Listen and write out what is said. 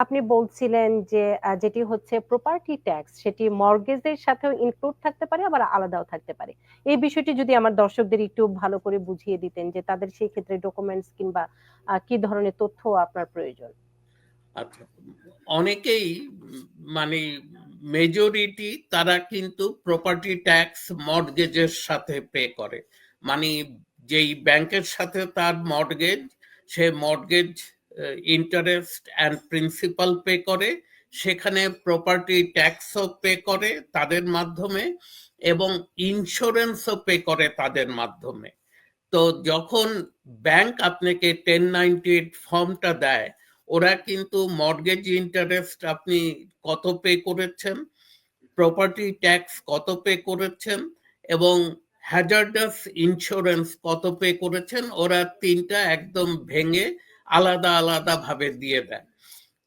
আপনি বলছিলেন যে যেটি হচ্ছে প্রপার্টি ট্যাক্স সেটি মর্গেজের সাথেও ইনক্লুড থাকতে পারে আবার আলাদাও থাকতে পারে। এই বিষয়টি যদি আমার দর্শকদের একটু ভালো করে বুঝিয়ে দিতেন যে তাদের সেই ক্ষেত্রে ডকুমেন্টস কিংবা কি ধরনের তথ্য আপনার প্রয়োজন। আচ্ছা, অনেকেই মানে মেজরিটি তারা কিন্তু প্রপার্টি ট্যাক্স মর্টগেজের সাথে পে করে। মানে যেই ব্যাংকের সাথে তার mortgage, say mortgage interest and principal pay করে, সেখানে প্রপার্টি ট্যাক্সও পে করে তাদের মাধ্যমে, এবং ইন্স্যুরেন্সও পে করে তাদের মাধ্যমে। তো যখন ব্যাংক আপনাকে 1098 ফর্মটা দেয়, ওরা কিন্তু মর্গেজ ইন্টারেস্ট আপনি কত পে করেছেন, প্রপার্টি ট্যাক্স কত পে করেছেন, এবং হ্যাজার্ডাস ইন্স্যুরেন্স কত পে করেছেন, ওরা তিনটা একদম ভেঙে আলাদা আলাদা ভাবে দিয়ে দেয়।